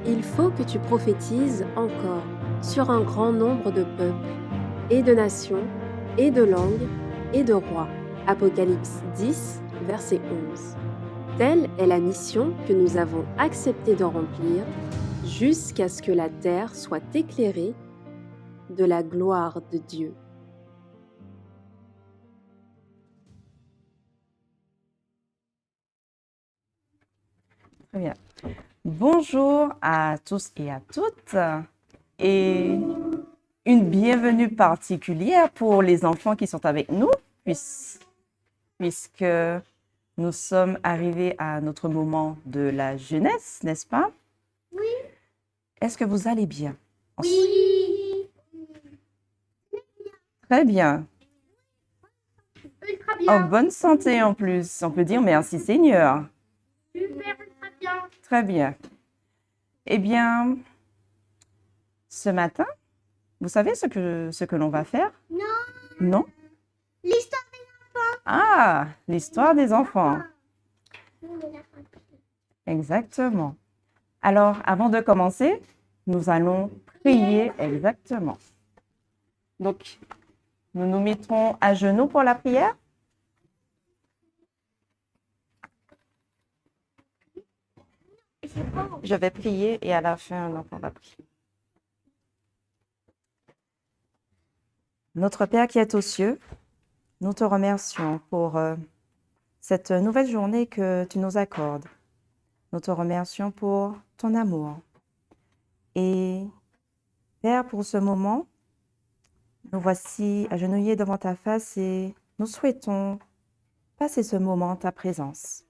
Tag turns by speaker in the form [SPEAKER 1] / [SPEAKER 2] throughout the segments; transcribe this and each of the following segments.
[SPEAKER 1] il faut que tu prophétises encore sur un grand nombre de peuples, et de nations, et de langues, et de rois. Apocalypse 10, verset 11. Telle est la mission que nous avons accepté de remplir jusqu'à ce que la terre soit éclairée de la gloire de Dieu.
[SPEAKER 2] Très bien. Bonjour à tous et à toutes et une bienvenue particulière pour les enfants qui sont avec nous puisque nous sommes arrivés à notre moment de la jeunesse, n'est-ce pas?
[SPEAKER 3] Oui.
[SPEAKER 2] Est-ce que vous allez bien?
[SPEAKER 3] Oui.
[SPEAKER 2] Très bien.
[SPEAKER 3] Ultra
[SPEAKER 2] En
[SPEAKER 3] bien.
[SPEAKER 2] bonne santé en plus. On peut dire merci Seigneur.
[SPEAKER 3] Super, ultra bien.
[SPEAKER 2] Très bien. Eh bien, ce matin, vous savez ce que l'on va faire?
[SPEAKER 3] Non.
[SPEAKER 2] Non?
[SPEAKER 3] L'histoire
[SPEAKER 2] Ah, l'histoire des enfants.
[SPEAKER 3] des
[SPEAKER 2] Exactement. Alors, avant de commencer, nous allons prier exactement. Donc, nous nous mettrons à genoux pour la prière. Je vais prier et à la fin, on va prier. Notre Père qui est aux cieux, nous te remercions pour cette nouvelle journée que tu nous accordes. Nous te remercions pour ton amour. Et Père, pour ce moment, nous voici agenouillés devant ta face et nous souhaitons passer ce moment en ta présence.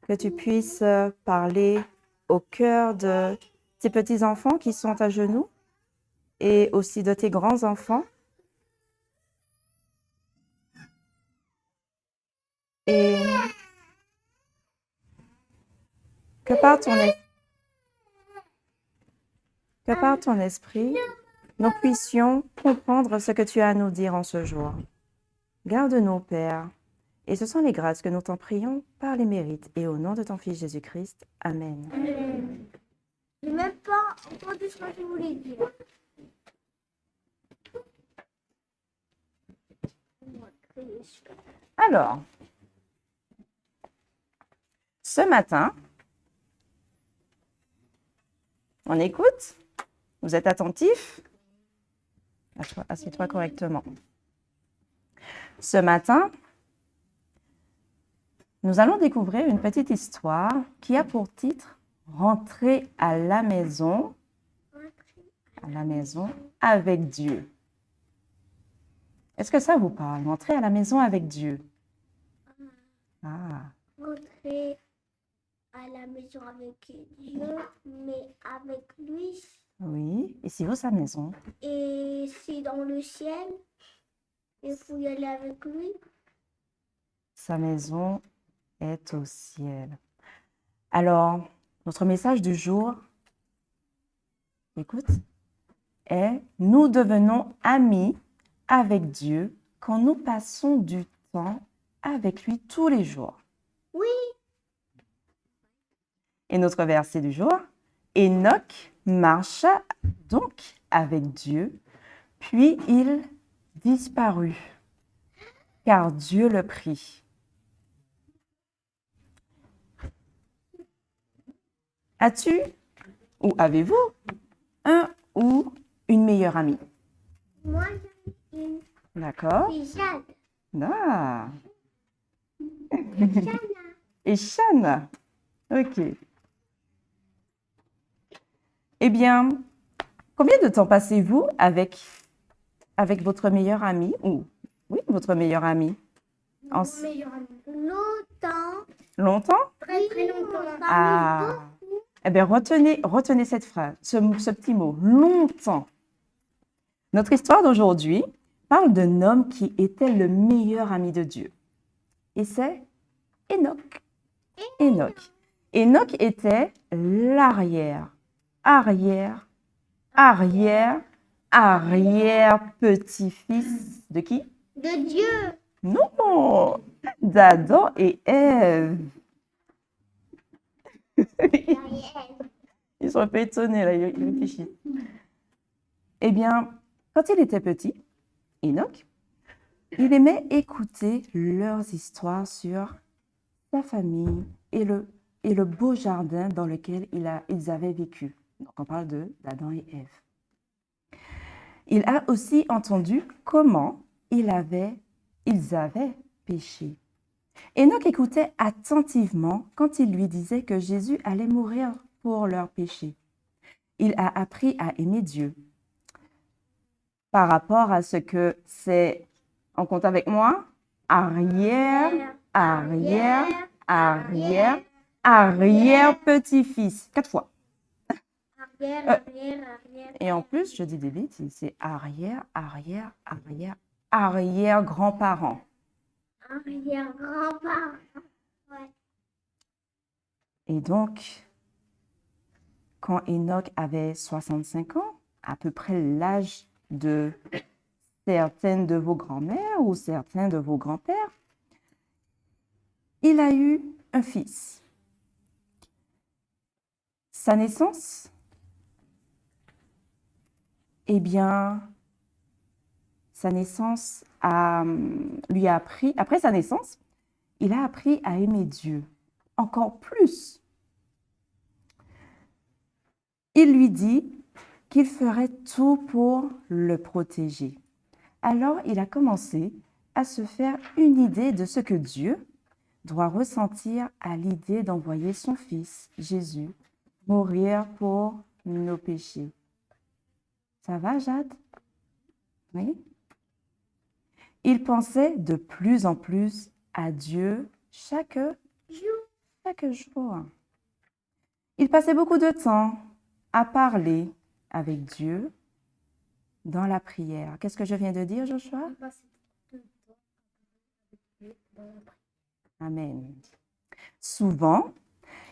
[SPEAKER 2] Que tu puisses parler au cœur de tes petits-enfants qui sont à genoux et aussi de tes grands-enfants. Et que par ton esprit, nous puissions comprendre ce que tu as à nous dire en ce jour. Garde-nous, Père. Et ce sont les grâces que nous t'en prions par les mérites et au nom de ton Fils Jésus-Christ. Amen.
[SPEAKER 3] Je n'ai même pas entendu ce que je voulais dire.
[SPEAKER 2] Alors, ce matin, on écoute? Vous êtes attentifs? Assieds-toi correctement. Ce matin, nous allons découvrir une petite histoire qui a pour titre « Rentrer à la maison avec Dieu ». Est-ce que ça vous parle? Rentrer à la maison avec Dieu. Ah,
[SPEAKER 3] Rentrer à la maison avec Dieu, mais avec lui.
[SPEAKER 2] oui. Et c'est où sa maison?
[SPEAKER 3] Et c'est dans le ciel. Il faut y aller avec lui.
[SPEAKER 2] Sa maison est au ciel. Alors, notre message du jour, écoute, est « Nous devenons amis avec Dieu quand nous passons du temps avec lui tous les jours. »
[SPEAKER 3] Oui.
[SPEAKER 2] Et notre verset du jour, « Enoch marcha donc avec Dieu, puis il disparut, car Dieu le prit. » As-tu ou avez-vous un ou une meilleure amie?
[SPEAKER 3] Moi, j'en ai une.
[SPEAKER 2] D'accord?
[SPEAKER 3] C'est Jade.
[SPEAKER 2] Ah.
[SPEAKER 3] Jana.
[SPEAKER 2] Et Shana. Ok. Eh bien, combien de temps passez-vous avec votre meilleur ami ou oui, votre meilleur ami? En
[SPEAKER 3] Meilleur ami. Longtemps.
[SPEAKER 2] longtemps?
[SPEAKER 3] Très, très longtemps.
[SPEAKER 2] Ah. Eh bien, retenez cette phrase, ce petit mot, longtemps. Notre histoire d'aujourd'hui parle d'un homme qui était le meilleur ami de Dieu. Et c'est Enoch. Enoch était arrière-petit-fils de qui?
[SPEAKER 3] De Dieu.
[SPEAKER 2] Non, d'Adam et Ève. Ils Ils sont un peu étonnés, là, ils réfléchissent. Eh bien, quand il était petit, Enoch, il aimait écouter leurs histoires sur sa famille et le beau jardin dans lequel ils avaient vécu. Donc, on parle d'Adam et Ève. Il a aussi entendu comment ils avaient péché. Enoch écoutait attentivement quand il lui disait que Jésus allait mourir pour leurs péchés. Il a appris à aimer Dieu. Par rapport à ce que c'est, on compte avec moi, arrière, petit-fils. 4 fois. Et en plus, je dis des bêtises, c'est arrière-grand-parent.
[SPEAKER 3] Arrière-grand-parent. Ouais.
[SPEAKER 2] Et donc, quand Enoch avait 65 ans, à peu près l'âge de certaines de vos grands-mères ou certains de vos grands-pères, il a eu un fils. Sa naissance, eh bien, lui a appris, après sa naissance, il a appris à aimer Dieu encore plus. Il lui dit qu'il ferait tout pour le protéger. Alors, il a commencé à se faire une idée de ce que Dieu doit ressentir à l'idée d'envoyer son Fils, Jésus, mourir pour nos péchés. Ça va, Jade? Oui? Il pensait de plus en plus à Dieu chaque jour. Il passait beaucoup de temps à parler avec Dieu dans la prière. Qu'est-ce que je viens de dire, Joshua? Amen. Souvent,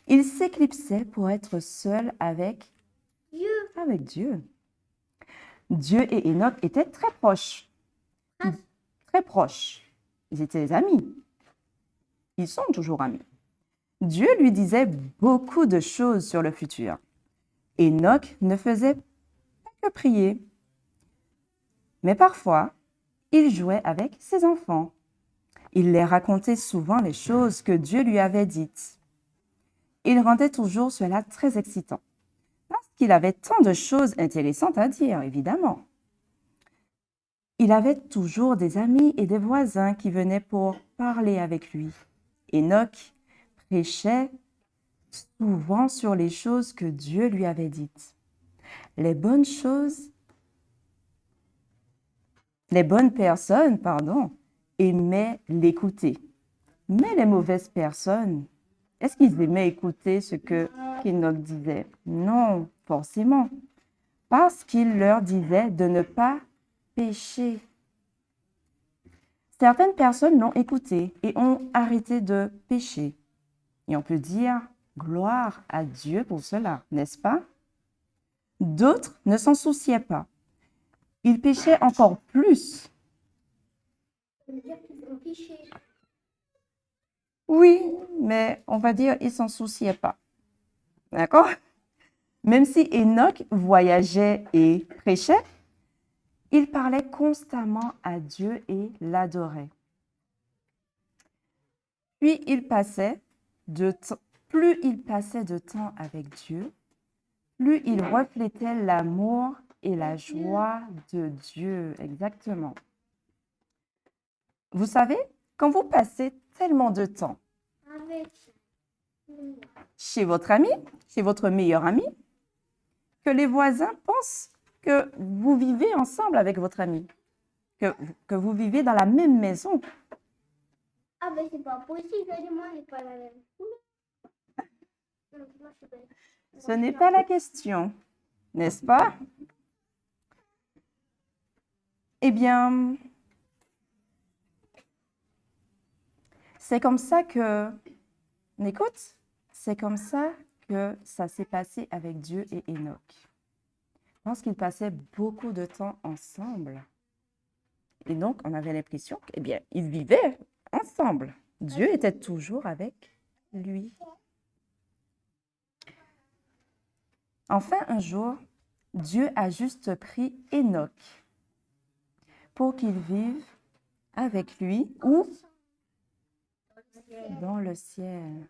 [SPEAKER 2] il s'éclipsait pour être seul avec Dieu. Dieu et Enoch étaient très proches. Très proches. Ils étaient amis. Ils sont toujours amis. Dieu lui disait beaucoup de choses sur le futur. Enoch ne faisait pas que prier. Mais parfois, il jouait avec ses enfants. Il leur racontait souvent les choses que Dieu lui avait dites. Il rendait toujours cela très excitant, parce qu'il avait tant de choses intéressantes à dire, évidemment. Il avait toujours des amis et des voisins qui venaient pour parler avec lui. Enoch prêchait souvent sur les choses que Dieu lui avait dites. Les bonnes personnes, aimaient l'écouter. Mais les mauvaises personnes, est-ce qu'ils aimaient écouter ce qu'Enoch disait? Non, forcément. Parce qu'il leur disait de ne pas pécher. Certaines personnes l'ont écouté et ont arrêté de pécher. Et on peut dire gloire à Dieu pour cela, n'est-ce pas? D'autres ne s'en souciaient pas. Ils péchaient encore plus. Oui, mais on va dire ils ne s'en souciaient pas. D'accord? Même si Enoch voyageait et prêchait, il parlait constamment à Dieu et l'adorait. Puis plus il passait de temps avec Dieu, plus il reflétait l'amour et la joie de Dieu. Exactement. Vous savez, quand vous passez tellement de temps chez votre ami, chez votre meilleur ami, que les voisins pensent que vous vivez ensemble avec votre ami, que vous vivez dans la même maison.
[SPEAKER 3] Ah ben c'est pas possible, moi j'ai pas la même.
[SPEAKER 2] Ce n'est pas la question, n'est-ce pas? Eh bien, c'est comme ça que, écoute, c'est comme ça que ça s'est passé avec Dieu et Enoch. Parce qu'ils passaient beaucoup de temps ensemble. Et donc, on avait l'impression qu'ils vivaient ensemble. Dieu était toujours avec lui. Enfin, un jour, Dieu a juste pris Enoch pour qu'il vive avec lui ou dans le ciel.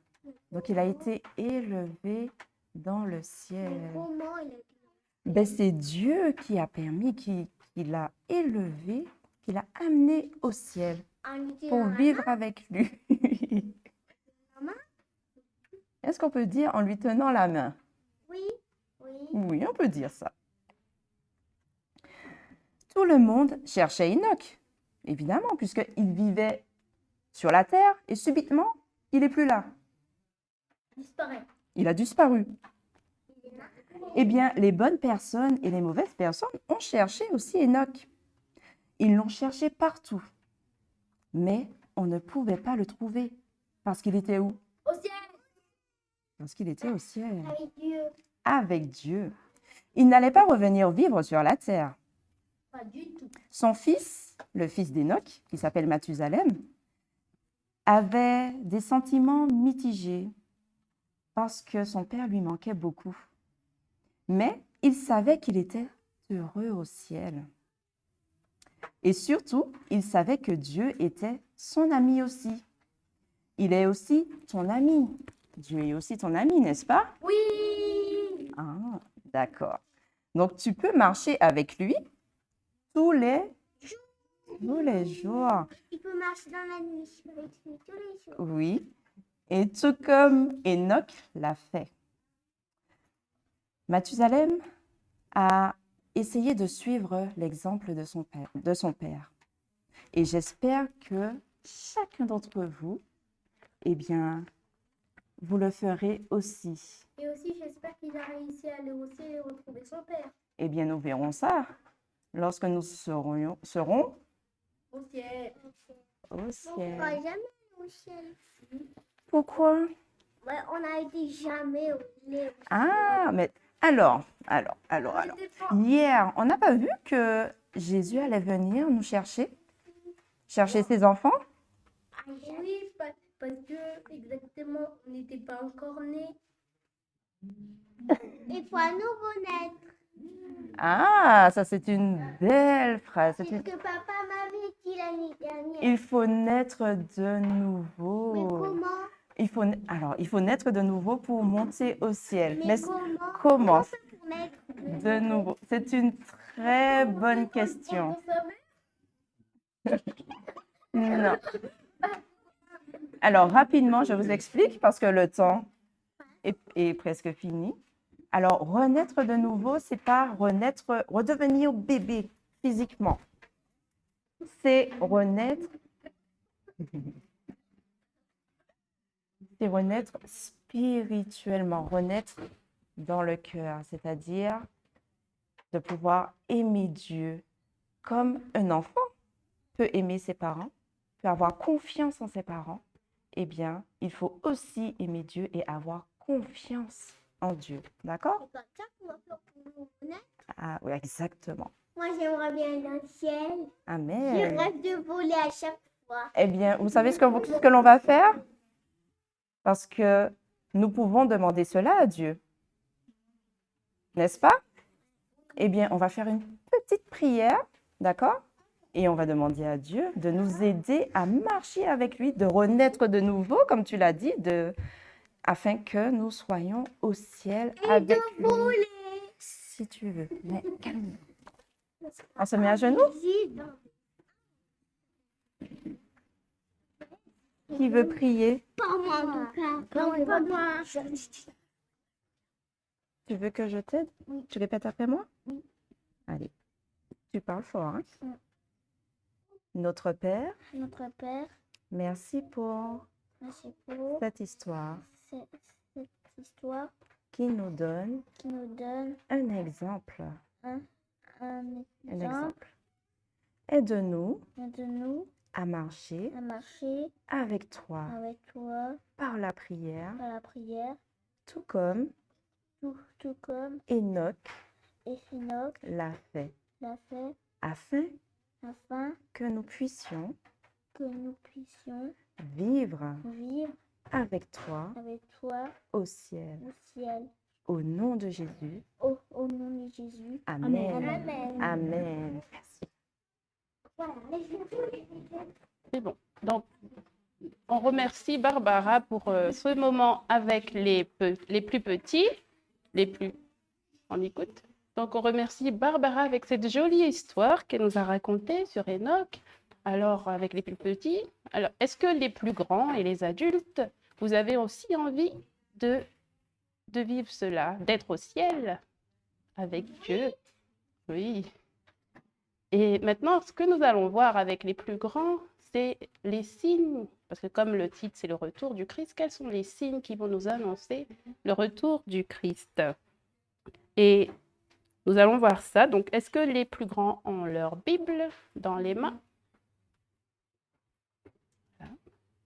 [SPEAKER 2] Donc, il a été élevé dans le
[SPEAKER 3] Mais
[SPEAKER 2] ciel.
[SPEAKER 3] comment il a dit?
[SPEAKER 2] Ben, c'est Dieu qui a permis, qui l'a élevé, qui l'a amené au ciel
[SPEAKER 3] En lui
[SPEAKER 2] pour
[SPEAKER 3] disant,
[SPEAKER 2] vivre avec lui.
[SPEAKER 3] maman?
[SPEAKER 2] Est-ce qu'on peut dire en lui tenant la main?
[SPEAKER 3] Oui, oui.
[SPEAKER 2] Oui, on peut dire ça. Tout le monde cherchait Enoch, évidemment, puisqu'il vivait sur la terre et subitement, il n'est plus là.
[SPEAKER 3] Disparaît.
[SPEAKER 2] Il a disparu.
[SPEAKER 3] Il est là.
[SPEAKER 2] Eh bien, les bonnes personnes et les mauvaises personnes ont cherché aussi Enoch. Ils l'ont cherché partout. Mais on ne pouvait pas le trouver. Parce qu'il était où?
[SPEAKER 3] Au ciel,
[SPEAKER 2] Parce qu'il était au ciel.
[SPEAKER 3] avec Dieu.
[SPEAKER 2] Avec Dieu. Il n'allait pas revenir vivre sur la terre.
[SPEAKER 3] Pas du tout.
[SPEAKER 2] Son fils, le fils d'Enoch, qui s'appelle Mathusalem, avait des sentiments mitigés parce que son père lui manquait beaucoup. Mais il savait qu'il était heureux au ciel. Et surtout, il savait que Dieu était son ami aussi. Il est aussi ton ami. Dieu est aussi ton ami, n'est-ce pas?
[SPEAKER 3] Oui.
[SPEAKER 2] Ah, d'accord. Donc, tu peux marcher avec lui tous les jours.
[SPEAKER 3] Il peut marcher dans la nuit avec lui tous les jours.
[SPEAKER 2] Oui. Et tout comme Enoch l'a fait. Mathusalem a essayé de suivre l'exemple de son père. Et j'espère que chacun d'entre vous, eh bien, vous le ferez aussi.
[SPEAKER 3] Et aussi, j'espère qu'il a réussi à aller au ciel et retrouver son père.
[SPEAKER 2] Eh bien, nous verrons ça lorsque nous serons
[SPEAKER 3] Au ciel.
[SPEAKER 2] au
[SPEAKER 3] On ne
[SPEAKER 2] ciel.
[SPEAKER 3] va jamais aller au ciel.
[SPEAKER 2] Pourquoi?
[SPEAKER 3] Ouais, on a été jamais au ciel.
[SPEAKER 2] Ah, mais alors. Hier, on n'a pas vu que Jésus allait venir nous chercher ses enfants?
[SPEAKER 3] Oui, parce que exactement, on n'était pas encore nés. Il faut à nouveau naître.
[SPEAKER 2] Ah, ça c'est une belle phrase.
[SPEAKER 3] C'est ce que papa m'avait dit l'année dernière.
[SPEAKER 2] Il faut naître de
[SPEAKER 3] Mais
[SPEAKER 2] nouveau.
[SPEAKER 3] comment?
[SPEAKER 2] Il faut naître de nouveau pour monter au ciel.
[SPEAKER 3] Mais
[SPEAKER 2] comment
[SPEAKER 3] on fait pour naître
[SPEAKER 2] de nouveau? C'est une très bonne question. Non. Alors, rapidement, je vous explique parce que le temps est presque fini. Alors, renaître de nouveau, c'est pas redevenir bébé physiquement. C'est renaître spirituellement, renaître dans le cœur, c'est-à-dire de pouvoir aimer Dieu comme un enfant peut aimer ses parents, peut avoir confiance en ses parents. Eh bien, il faut aussi aimer Dieu et avoir confiance en Dieu. D'accord?
[SPEAKER 3] C'est comme ça qu'on va faire pour nous naître.
[SPEAKER 2] Ah oui, exactement.
[SPEAKER 3] Moi, j'aimerais bien aller dans le ciel. Je
[SPEAKER 2] Amen.
[SPEAKER 3] rêve de voler à chaque fois.
[SPEAKER 2] Eh bien, vous savez ce que l'on va faire? Parce que nous pouvons demander cela à Dieu. N'est-ce pas? Eh bien, on va faire une petite prière, d'accord? Et on va demander à Dieu de nous aider à marcher avec lui, de renaître de nouveau, comme tu l'as dit, afin que nous soyons au ciel avec lui.
[SPEAKER 3] Voler.
[SPEAKER 2] Si tu veux. Mais calme-toi. On se met à genoux? Qui veut prier?
[SPEAKER 3] Pas moi, en tout cas. Non, pas moi.
[SPEAKER 2] Tu veux que je t'aide?
[SPEAKER 3] Oui.
[SPEAKER 2] Tu répètes après moi?
[SPEAKER 3] Oui.
[SPEAKER 2] Allez. Tu parles fort, hein?
[SPEAKER 3] Oui.
[SPEAKER 2] Notre Père,
[SPEAKER 3] Notre Père,
[SPEAKER 2] merci pour
[SPEAKER 3] merci pour
[SPEAKER 2] cette histoire
[SPEAKER 3] cette histoire
[SPEAKER 2] qui nous donne
[SPEAKER 3] qui nous donne
[SPEAKER 2] un exemple.
[SPEAKER 3] un
[SPEAKER 2] Un
[SPEAKER 3] exemple
[SPEAKER 2] exemple. Aide-nous
[SPEAKER 3] de nous
[SPEAKER 2] à marcher
[SPEAKER 3] à marcher
[SPEAKER 2] avec toi
[SPEAKER 3] avec toi
[SPEAKER 2] par la prière,
[SPEAKER 3] par la prière,
[SPEAKER 2] tout comme
[SPEAKER 3] tout comme
[SPEAKER 2] Enoch
[SPEAKER 3] Enoch
[SPEAKER 2] l'a fait,
[SPEAKER 3] l'a fait,
[SPEAKER 2] afin
[SPEAKER 3] afin
[SPEAKER 2] que nous puissions
[SPEAKER 3] que nous puissions
[SPEAKER 2] vivre
[SPEAKER 3] vivre
[SPEAKER 2] avec toi
[SPEAKER 3] avec toi
[SPEAKER 2] au ciel.
[SPEAKER 3] au ciel.
[SPEAKER 2] Au nom de Jésus.
[SPEAKER 3] Au nom de Jésus.
[SPEAKER 2] Amen.
[SPEAKER 3] Amen.
[SPEAKER 2] Amen.
[SPEAKER 3] Voilà.
[SPEAKER 4] C'est bon. Donc, on remercie Barbara pour ce moment avec les plus petits, on écoute. Donc, on remercie Barbara avec cette jolie histoire qu'elle nous a racontée sur Enoch. Alors, avec les plus petits, alors, est-ce que les plus grands et les adultes, vous avez aussi envie de vivre cela, d'être au ciel avec Dieu? Oui. Et maintenant, ce que nous allons voir avec les plus grands, c'est les signes, parce que comme le titre, c'est le retour du Christ, quels sont les signes qui vont nous annoncer le retour du Christ? Et nous allons voir ça. Donc, est-ce que les plus grands ont leur Bible dans les mains? Voilà.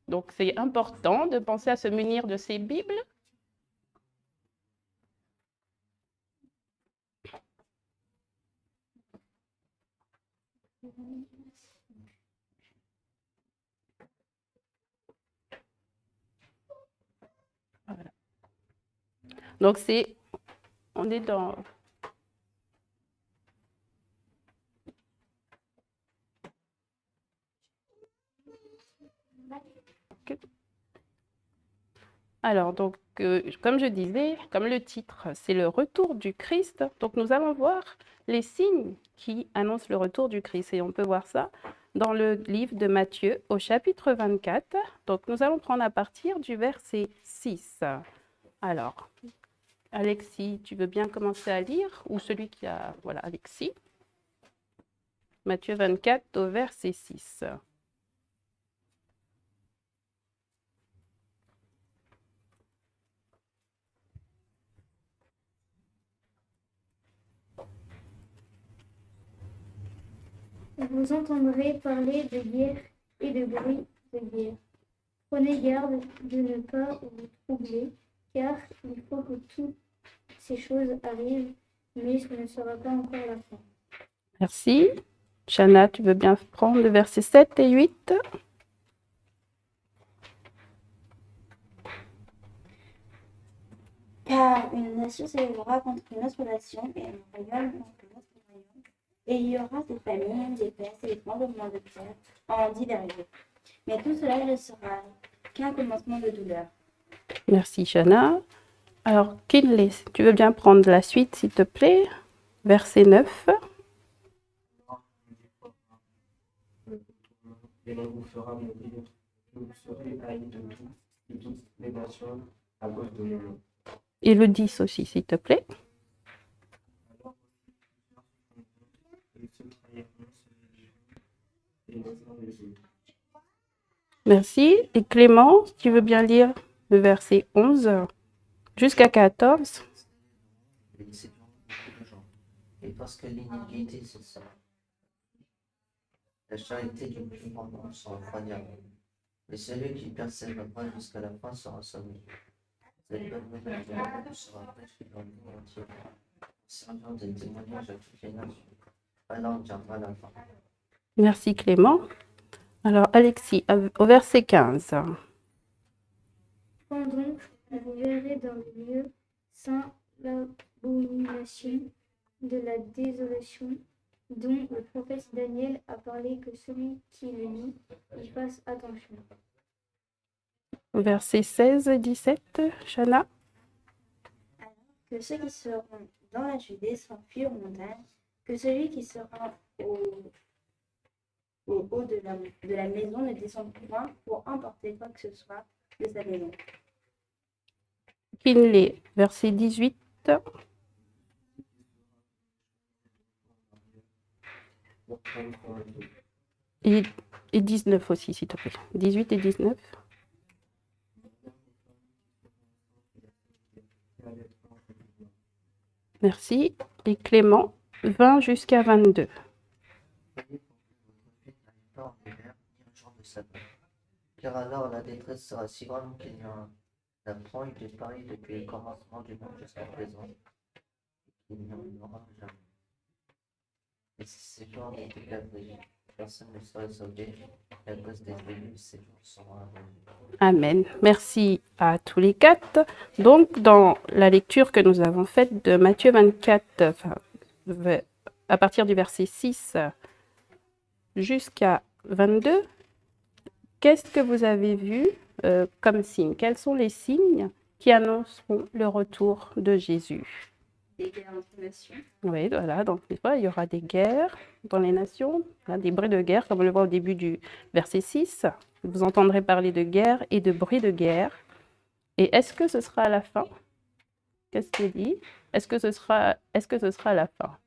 [SPEAKER 4] Donc, c'est important de penser à se munir de ces Bibles. Voilà. Donc, on est dans... Alors, donc, comme je disais, comme le titre, c'est le retour du Christ. Donc, nous allons voir les signes qui annoncent le retour du Christ. Et on peut voir ça dans le livre de Matthieu au chapitre 24. Donc, nous allons prendre à partir du verset 6. Alors, Alexis, tu veux bien commencer à lire? Ou celui qui a... Voilà, Alexis. Matthieu 24 au verset 6.
[SPEAKER 3] Vous entendrez parler de guerre et de bruit de guerre. Prenez garde de ne pas vous troubler, car il faut que toutes ces choses arrivent, mais ce ne sera pas encore la fin.
[SPEAKER 4] Merci. Chana, tu veux bien prendre le verset 7 et 8?
[SPEAKER 5] Car une nation s'élèvera contre une autre nation et un royaume contre un autre royaume. Et il y aura des famines, des pestes et des tremblements de terre en divers lieux. Mais tout cela ne sera qu'un commencement de douleur.
[SPEAKER 4] Merci, Chana. Alors, Kinley, tu veux bien prendre la suite, s'il te plaît? Verset 9.
[SPEAKER 6] Et l'on vous fera mourir, vous serez haïs de toutes les nations à cause de mon nom.
[SPEAKER 4] Et le 10 aussi, s'il te plaît.
[SPEAKER 6] Alors, ils se trahiront et les uns les autres.
[SPEAKER 4] Merci. Et Clément, tu veux bien lire le verset 11 jusqu'à 14?
[SPEAKER 7] Et séduiront beaucoup de gens. Et parce que l'iniquité, c'est ça. La charité du plus grand nombre sera poignardée. Et celui qui persévérera jusqu'à la fin sera sauvé. Cette bonne nouvelle de l'amour sera prêchée dans le monde entier, servant de témoignage à toutes les nations. Alors viendra la fin.
[SPEAKER 4] Merci, Clément. Alors, Alexis, au verset 15.
[SPEAKER 3] Quand donc vous verrez dans le lieu saint l'abomination de la désolation, dont le prophète Daniel a parlé, que celui qui le lit y fasse attention.
[SPEAKER 4] Verset 16 et 17, Chana.
[SPEAKER 5] Alors que ceux qui seront dans la Judée s'enfuient aux montagnes, que celui qui sera au haut de la maison ne descende point pour emporter quoi que ce soit de sa maison.
[SPEAKER 4] Kinley, verset 18. Et 19 aussi, s'il te plaît. 18 et 19. Merci. Et Clément, 20 jusqu'à 22.
[SPEAKER 7] Priez pour que votre fête n'arrive pas en hiver, ni un jour de sabbat. Car alors la détresse sera si grande qu'il y en apprend de Paris depuis le commencement du monde jusqu'à présent. Et qu'il n'y en aura jamais. Et c'est ce genre de Gabriel. personne ne sera sauvée, et à cause des élus, ces jours seront abolis.
[SPEAKER 4] Amen. Merci à tous les quatre. Donc, dans la lecture que nous avons faite de Matthieu 24, à partir du verset 6 jusqu'à 22, qu'est-ce que vous avez vu comme signe? Quels sont les signes qui annonceront le retour de Jésus?
[SPEAKER 5] Des guerres entre nations.
[SPEAKER 4] Oui, voilà. Donc, des fois, il y aura des guerres dans les nations, hein, des bruits de guerre, comme on le voit au début du verset 6. Vous entendrez parler de guerre et de bruits de guerre. Et est-ce que ce sera à la fin? Qu'est-ce qu'il dit? Est-ce que ce sera à la fin?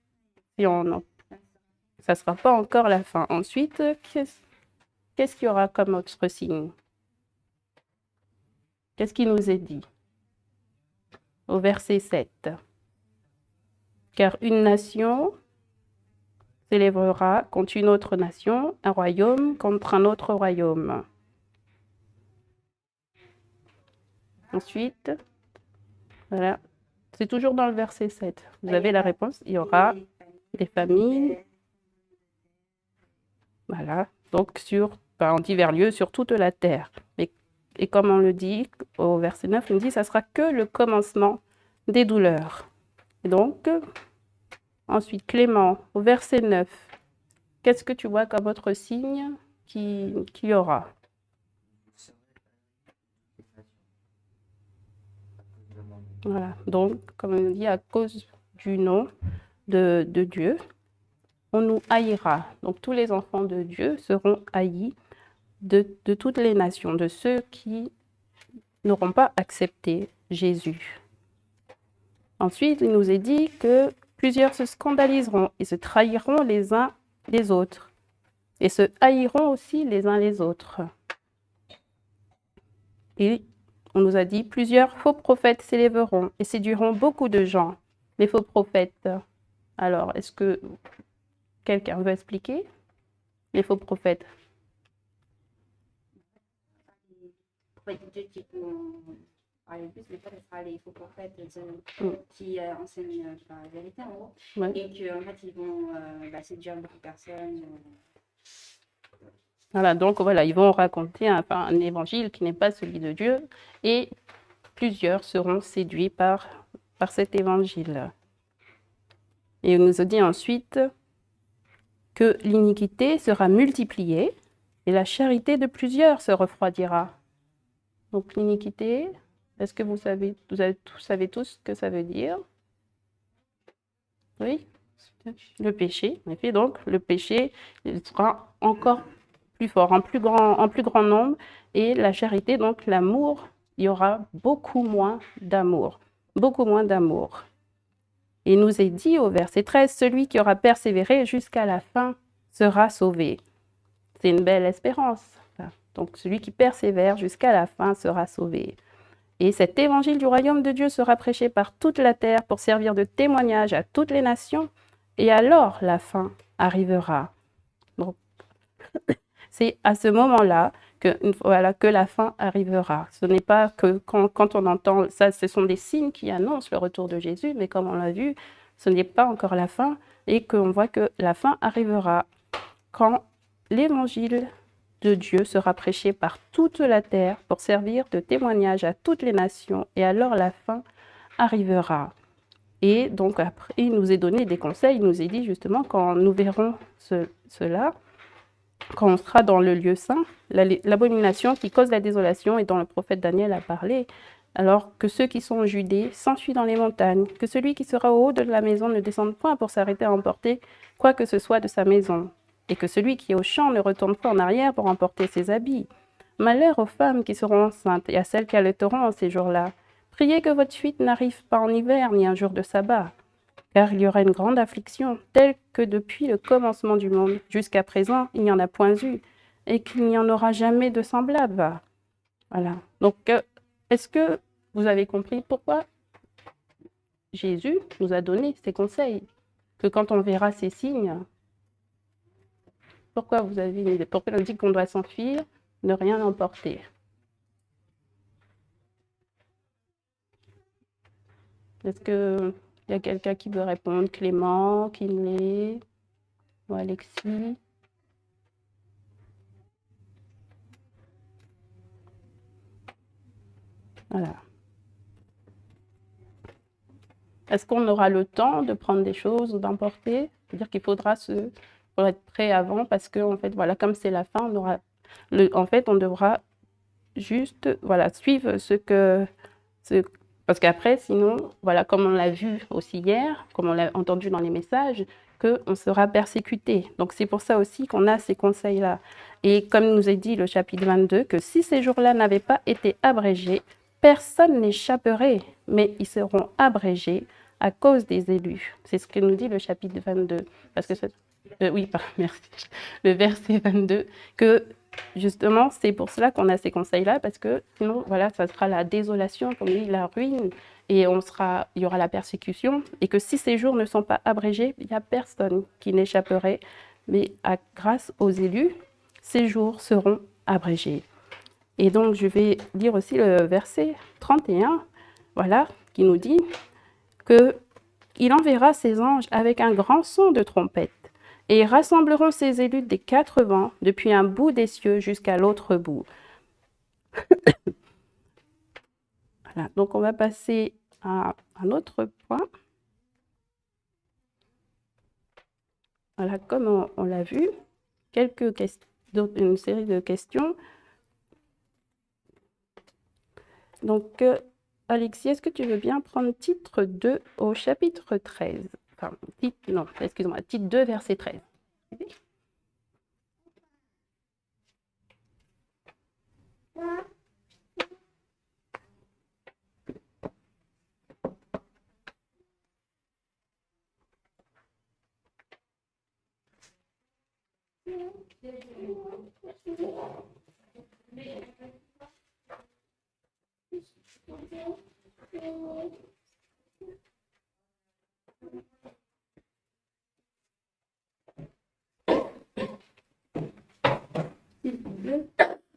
[SPEAKER 4] Si ça ne sera pas encore la fin. Ensuite, qu'est-ce qu'il y aura comme autre signe? Qu'est-ce qui nous est dit? Au verset 7. Car une nation s'élèvera contre une autre nation, un royaume contre un autre royaume. Ensuite, voilà, c'est toujours dans le verset 7. Vous avez la réponse, il y aura des famines. Voilà, donc en divers lieux, sur toute la terre. Et comme on le dit au verset 9, on dit, ça sera que le commencement des douleurs. Et donc, ensuite, Clément, au verset 9, qu'est-ce que tu vois comme autre signe qu'il y aura? Voilà, donc, comme on dit, à cause du nom de Dieu, on nous haïra. Donc, tous les enfants de Dieu seront haïs de toutes les nations, de ceux qui n'auront pas accepté Jésus. Ensuite, il nous est dit que plusieurs se scandaliseront et se trahiront les uns les autres et se haïront aussi les uns les autres. Et on nous a dit plusieurs faux prophètes s'élèveront et séduiront beaucoup de gens. Les faux prophètes. Alors, est-ce que quelqu'un veut expliquer les faux prophètes?
[SPEAKER 5] Qui vont parler plus, des fois, ce sera les faux prophètes qui enseignent la vérité en gros.
[SPEAKER 4] Ouais.
[SPEAKER 5] Et qu'en fait, ils vont séduire beaucoup de personnes.
[SPEAKER 4] Voilà, donc voilà, ils vont raconter un évangile qui n'est pas celui de Dieu et plusieurs seront séduits par cet évangile. Et on nous a dit ensuite que l'iniquité sera multipliée et la charité de plusieurs se refroidira. Donc l'iniquité, est-ce que vous savez tous ce que ça veut dire? Oui, le péché. En effet, donc le péché il sera encore plus fort, en plus grand nombre, et la charité, donc l'amour, il y aura beaucoup moins d'amour. Et il nous est dit au verset 13, celui qui aura persévéré jusqu'à la fin sera sauvé. C'est une belle espérance. Donc celui qui persévère jusqu'à la fin sera sauvé. Et cet évangile du royaume de Dieu sera prêché par toute la terre pour servir de témoignage à toutes les nations, et alors la fin arrivera. Donc, c'est à ce moment-là que la fin arrivera. Ce n'est pas que quand on entend ça, ce sont des signes qui annoncent le retour de Jésus, mais comme on l'a vu, ce n'est pas encore la fin, et qu'on voit que la fin arrivera quand l'évangile de Dieu sera prêché par toute la terre pour servir de témoignage à toutes les nations, et alors la fin arrivera. Et donc après, il nous est donné des conseils, il nous est dit justement quand nous verrons cela, quand on sera dans le lieu saint, l'abomination qui cause la désolation et dont le prophète Daniel a parlé, alors que ceux qui sont en Judée s'enfuient dans les montagnes, que celui qui sera au haut de la maison ne descende point pour s'arrêter à emporter quoi que ce soit de sa maison, et que celui qui est au champ ne retourne pas en arrière pour emporter ses habits. Malheur aux femmes qui seront enceintes et à celles qui allaiteront en ces jours-là. Priez que votre fuite n'arrive pas en hiver ni un jour de sabbat, car il y aura une grande affliction, telle que depuis le commencement du monde jusqu'à présent, il n'y en a point eu, et qu'il n'y en aura jamais de semblable. Voilà. Donc, est-ce que vous avez compris pourquoi Jésus nous a donné ces conseils? Que quand on verra ces signes, pourquoi on dit qu'on doit s'enfuir, ne rien emporter? Est-ce qu'il y a quelqu'un qui veut répondre? Clément, Kinley ou Alexis? Voilà. Est-ce qu'on aura le temps de prendre des choses ou d'emporter? C'est-à-dire qu'il faudra être prêt avant parce que, en fait, voilà, comme c'est la fin, en fait, on devra juste voilà, suivre parce qu'après, sinon, voilà, comme on l'a vu aussi hier, comme on l'a entendu dans les messages, qu'on sera persécuté. Donc, c'est pour ça aussi qu'on a ces conseils-là. Et comme nous est dit le chapitre 22, que si ces jours-là n'avaient pas été abrégés, personne n'échapperait, mais ils seront abrégés à cause des élus. C'est ce que nous dit le chapitre 22. Parce que merci. Le verset 22, que justement, c'est pour cela qu'on a ces conseils-là, parce que sinon, voilà, ça sera la désolation, comme dit, la ruine, et il y aura la persécution, et que si ces jours ne sont pas abrégés, il n'y a personne qui n'échapperait, mais grâce aux élus, ces jours seront abrégés. Et donc, je vais lire aussi le verset 31, voilà, qui nous dit qu'il enverra ses anges avec un grand son de trompette, et ils rassembleront ses élus des 4 vents, depuis un bout des cieux jusqu'à l'autre bout. Voilà, donc on va passer à un autre point. Voilà, comme on l'a vu, une série de questions. Donc, Alexis, est-ce que tu veux bien prendre titre 2 au chapitre 13? Enfin, titre 2, verset 13.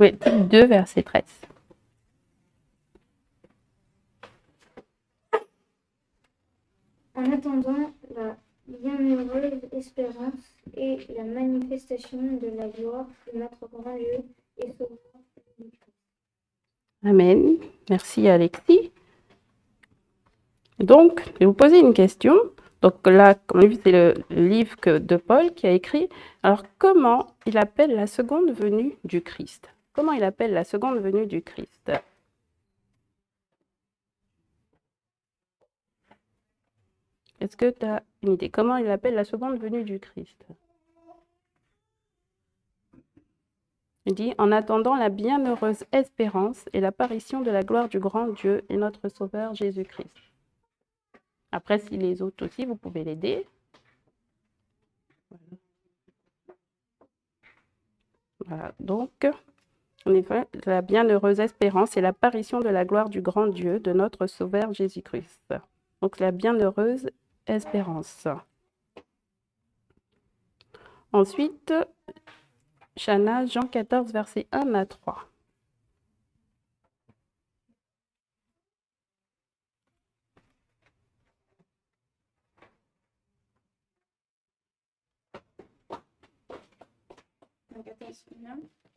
[SPEAKER 4] Oui, titre 2, verset 13.
[SPEAKER 3] En attendant la bienheureuse espérance et la manifestation de la gloire de notre grand Dieu et sauveur Jésus-Christ.
[SPEAKER 4] Amen. Merci Alexis. Donc, je vais vous poser une question. Donc là, comme vu, c'est le livre de Paul qui a écrit. Alors, comment il appelle la seconde venue du Christ? Comment il appelle la seconde venue du Christ? Est-ce que tu as une idée? Comment il appelle la seconde venue du Christ? Il dit, en attendant la bienheureuse espérance et l'apparition de la gloire du grand Dieu et notre Sauveur Jésus-Christ. Après, si les autres aussi, vous pouvez l'aider. Voilà, donc, en effet, la bienheureuse espérance et l'apparition de la gloire du grand Dieu, de notre Sauveur Jésus-Christ. Donc, la bienheureuse espérance. Ensuite, Chana, Jean 14, versets 1 à 3.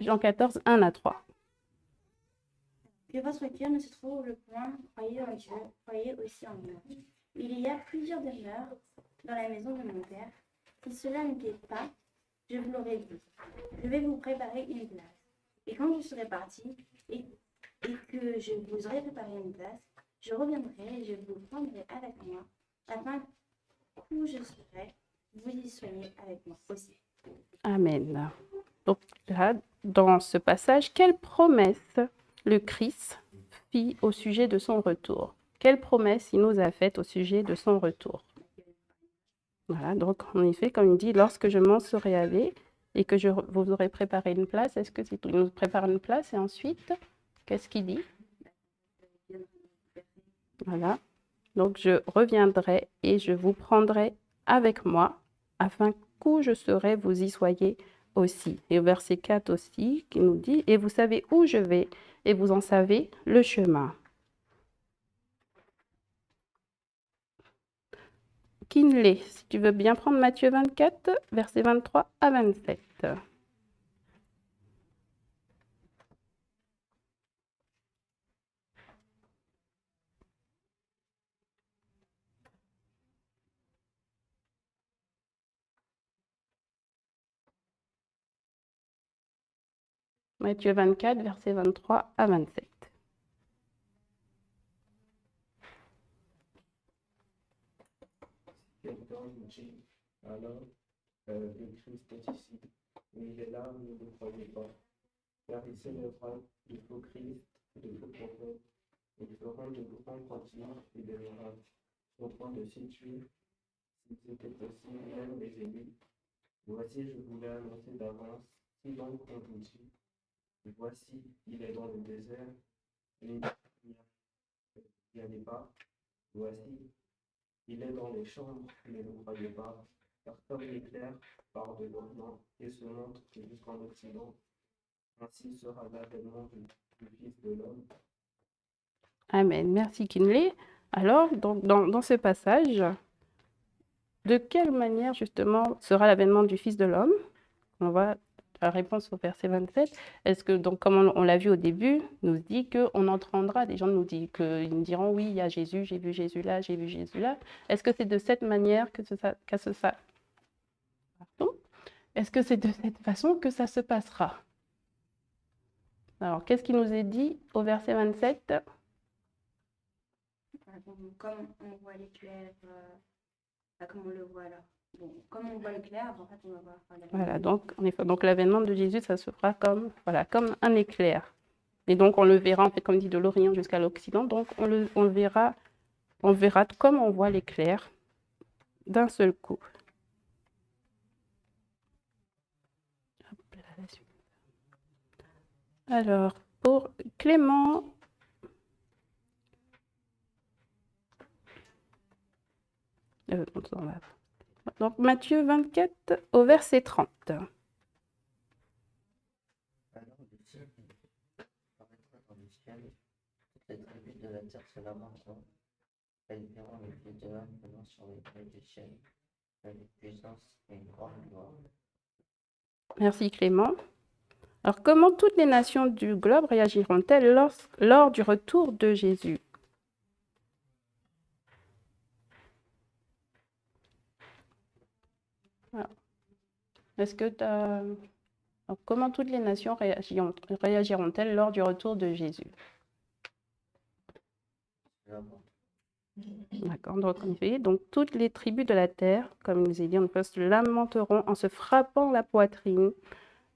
[SPEAKER 4] Jean 14, 1 à 3.
[SPEAKER 5] Que votre cœur ne se trouble point, croyez en Dieu, croyez aussi en moi. Il y a plusieurs demeures dans la maison de mon Père. Si cela n'était pas, je vous l'aurais dit. Je vais vous préparer une place. Et quand je serai parti et que je vous aurai préparé une place, je reviendrai et je vous prendrai avec moi, afin qu'où je serai, vous y soyez avec moi aussi.
[SPEAKER 4] Amen. Donc là, dans ce passage, quelle promesse le Christ fit au sujet de son retour? Quelle promesse il nous a faite au sujet de son retour? Voilà, donc en effet, comme il dit, lorsque je m'en serai allé et que je vous aurai préparé une place, est-ce que c'est tout? Il nous prépare une place et ensuite, qu'est-ce qu'il dit? Voilà, donc je reviendrai et je vous prendrai avec moi afin qu'où je serai, vous y soyez aussi. Et au verset 4 aussi, qui nous dit, et vous savez où je vais et vous en savez le chemin. Kinley, si tu veux bien prendre Matthieu 24, versets 23 à 27. Matthieu 24, versets 23 à 27.
[SPEAKER 6] Quelqu'un nous dit, alors, le Christ est ici, mais il est là, ne le croyez pas. Car il s'élèvera de faux Christ et de faux prophètes, et ils feront de grands prodiges et des miracles, au point de situer, s'ils étaient possible, même les élus. Voici, je vous l'ai annoncé d'avance, si donc on vous dit, voici, il est dans le désert, et n'y allez pas, voici, il est dans les chambres, mais ne croyez pas, car comme l'éclair part de l'Orient et se montre jusqu'en Occident, ainsi sera l'avènement du Fils de l'homme.
[SPEAKER 4] Amen. Merci Kinley. Alors, dans ce passage, de quelle manière justement sera l'avènement du Fils de l'homme? On voit la réponse au verset 27. Est-ce que, donc, comme on l'a vu au début, nous dit qu'on entendra, des gens nous disent qu'ils nous diront, oui, il y a Jésus, j'ai vu Jésus là, j'ai vu Jésus là. Est-ce que c'est de cette manière Est-ce que c'est de cette façon que ça se passera? Alors, qu'est-ce qui nous est dit au verset 27?
[SPEAKER 5] Comme on voit l'éclair, comme on le voit là. Bon, comme on voit l'éclair, en fait, on va voir.
[SPEAKER 4] Voilà, donc, en effet, donc l'avènement de Jésus, ça se fera comme un éclair. Et donc, on le verra, en fait, comme dit, de l'Orient jusqu'à l'Occident. Donc, on le verra comme on voit l'éclair d'un seul coup. Alors, pour Clément, donc Matthieu 24 au verset 30.
[SPEAKER 7] Alors le ciel paraîtra dans le ciel, toutes les tribus de la terre se lamenteront. Elles verront le Fils de l'homme venant sur les nuées du ciel, avec puissance et une grande gloire.
[SPEAKER 4] Merci Clément. Alors, comment toutes les nations du globe réagiront-elles lors du retour de Jésus? Alors, alors, comment toutes les nations réagiront-elles lors du retour de Jésus? D'accord, donc toutes les tribus de la terre, comme il nous est dit, se lamenteront en se frappant la poitrine,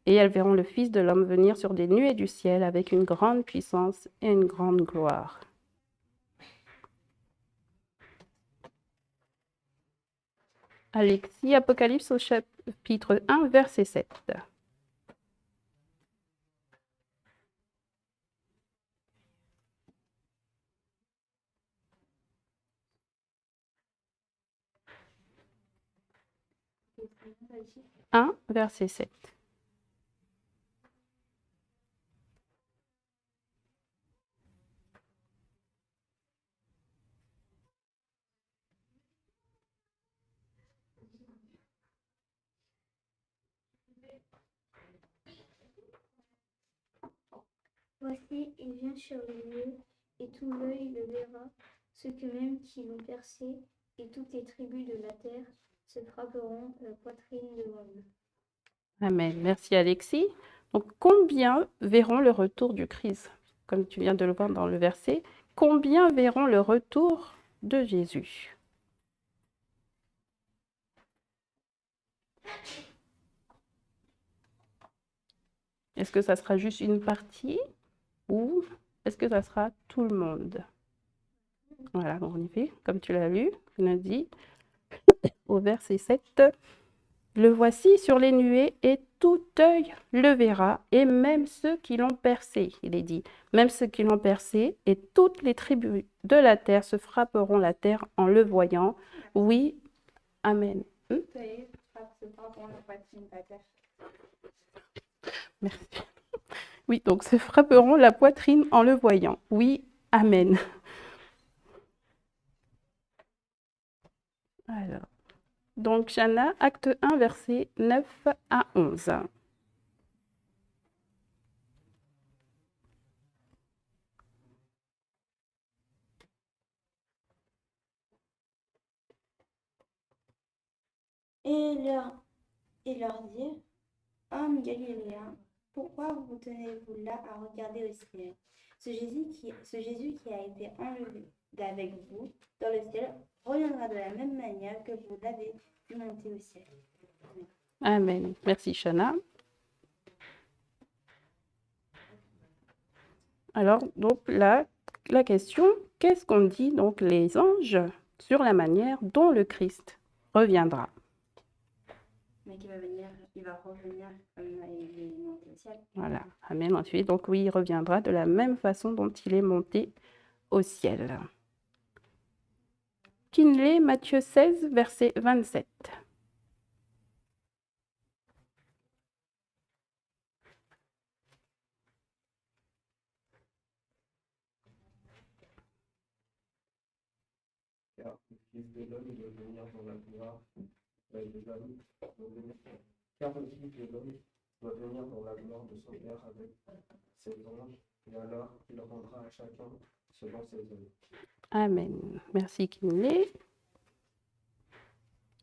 [SPEAKER 4] et elles verront le Fils de l'homme venir sur des nuées du ciel avec une grande puissance et une grande gloire. Alexis, Apocalypse au chapitre 1, verset 7. Verset 7.
[SPEAKER 3] Voici, il vient sur les nuées, et tout l'œil le verra, ceux que même qui l'ont percé, et toutes les tribus de la terre se frapperont la poitrine devant lui.
[SPEAKER 4] Amen. Merci Alexis. Donc, combien verront le retour du Christ? Comme tu viens de le voir dans le verset, combien verront le retour de Jésus? Est-ce que ça sera juste une partie ou est-ce que ça sera tout le monde? Voilà, donc en effet, comme tu l'as lu, on a dit au verset 7, le voici sur les nuées et tout œil le verra, et même ceux qui l'ont percé, il est dit, même ceux qui l'ont percé, et toutes les tribus de la terre se frapperont la terre en le voyant. Oui, amen. Merci. Oui, donc se frapperont la poitrine en le voyant. Oui, amen. Alors, donc Jana, acte 1, versets 9 à 11.
[SPEAKER 5] Et leur dit, Hommes galiléens, Pourquoi vous tenez-vous là à regarder au ciel? Ce Jésus qui a été enlevé d'avec vous dans le ciel reviendra de la même manière que vous l'avez vu monter au ciel. Amen.
[SPEAKER 4] Amen. Merci, Shana. Alors, donc là, la question, qu'est-ce qu'on dit donc les anges sur la manière dont le Christ reviendra?
[SPEAKER 5] Mais qu'il va venir, il va revenir comme il est monté au ciel.
[SPEAKER 4] Voilà, Amen. Ensuite, donc oui, il reviendra de la même façon dont il est monté au ciel. Kinley, Matthieu 16, verset 27.
[SPEAKER 6] Car le Fils de l'homme doit venir dans la gloire des hommes, car le Fils de l'homme doit venir dans la gloire de son Père avec ses anges, et alors il rendra à chacun selon ses œuvres.
[SPEAKER 4] Amen. Merci, Kinley.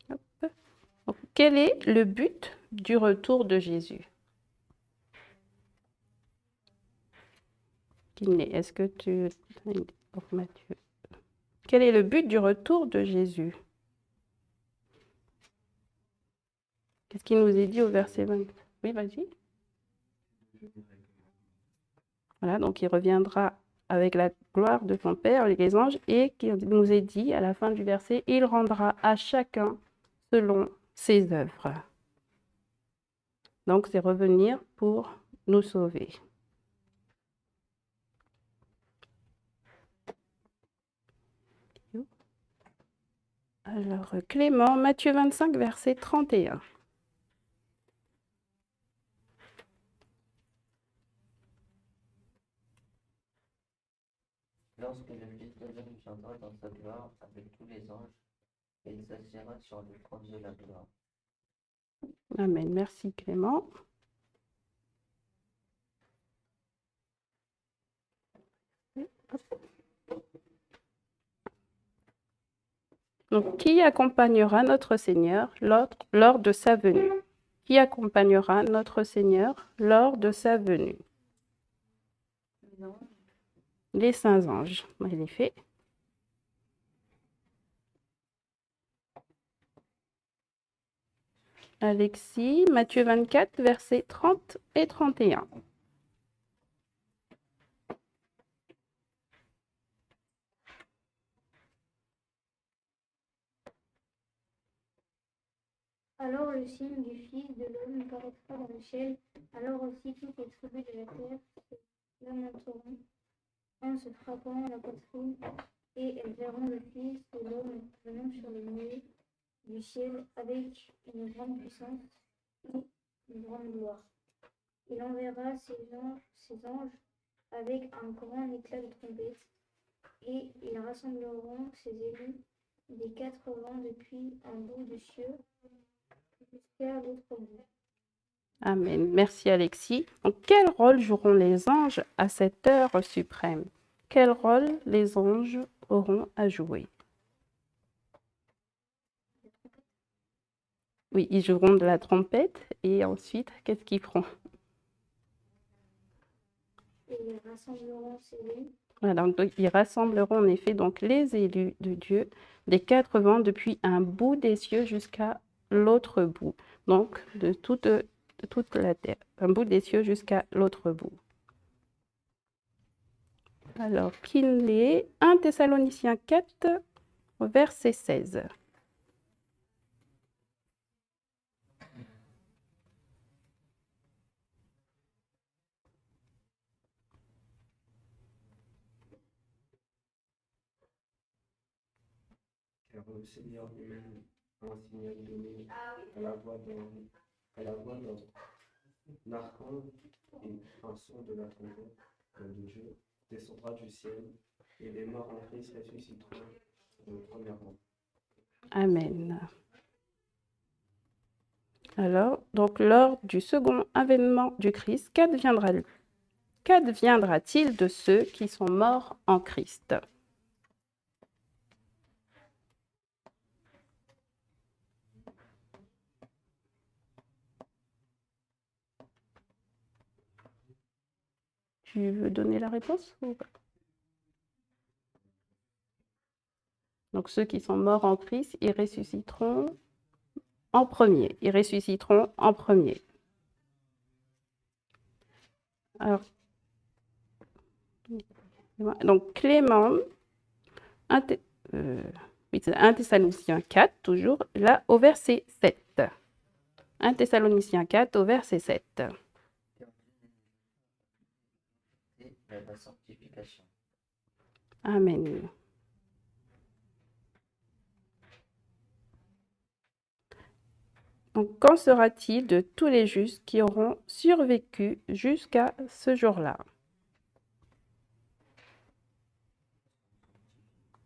[SPEAKER 4] Hop. Donc, quel est le but du retour de Jésus? Kinley, est-ce que tu... Donc, Matthieu. Quel est le but du retour de Jésus? Qu'est-ce qu'il nous est dit au verset 20? Oui, vas-y. Voilà, donc il reviendra avec la gloire de son Père, les anges, et qu'il nous est dit à la fin du verset, il rendra à chacun selon ses œuvres. Donc c'est revenir pour nous sauver. Alors Clément, Matthieu 25, verset 31.
[SPEAKER 7] Lorsque le Fils de l'homme viendra dans sa gloire avec tous les anges, et il s'assiera sur le trône de la gloire.
[SPEAKER 4] Amen. Merci Clément. Donc, qui accompagnera notre Seigneur lors de sa venue? Qui accompagnera notre Seigneur lors de sa venue? Les saints anges. Il est fait. Alexis, Matthieu 24, versets 30 et 31.
[SPEAKER 3] Alors le signe du Fils de l'homme paraîtra dans le ciel. Alors aussi toutes les tribus de la terre se lamenteront en se frappant la poitrine, et elles verront le Fils de l'homme venant sur les nuées du ciel avec une grande puissance et une grande gloire. Il enverra ses anges avec un grand éclat de trompette, et ils rassembleront ses élus des 4 vents depuis un bout du ciel jusqu'à l'autre bout.
[SPEAKER 4] Amen. Merci Alexis. Donc, quel rôle joueront les anges à cette heure suprême? Quel rôle les anges auront à jouer? Oui, ils joueront de la trompette et ensuite, qu'est-ce qu'ils feront?
[SPEAKER 3] Et ils rassembleront ses élus.
[SPEAKER 4] Voilà, donc, ils rassembleront en effet donc, les élus de Dieu des 4 vents depuis un bout des cieux jusqu'à l'autre bout, donc de toute la terre, un bout des cieux jusqu'à l'autre bout. Alors, Kinley, 1 Thessaloniciens 4, verset 16.
[SPEAKER 6] Car le Seigneur lui-même a un signal donné à la voix d'un archange et un son de la trompette de Dieu descendra du ciel, et les morts en Christ ressusciteront premièrement.
[SPEAKER 4] Amen. Alors, donc, lors du second avènement du Christ, qu'adviendra-t-il de ceux qui sont morts en Christ? Tu veux donner la réponse ou pas? Donc ceux qui sont morts en Christ, ils ressusciteront en premier. Ils ressusciteront en premier. Alors, donc Clément, 1 Thessaloniciens 4, toujours, là, au verset 7. 1 Thessaloniciens 4, au verset 7.
[SPEAKER 7] Et la sanctification.
[SPEAKER 4] Amen. Donc, qu'en sera-t-il de tous les justes qui auront survécu jusqu'à ce jour-là?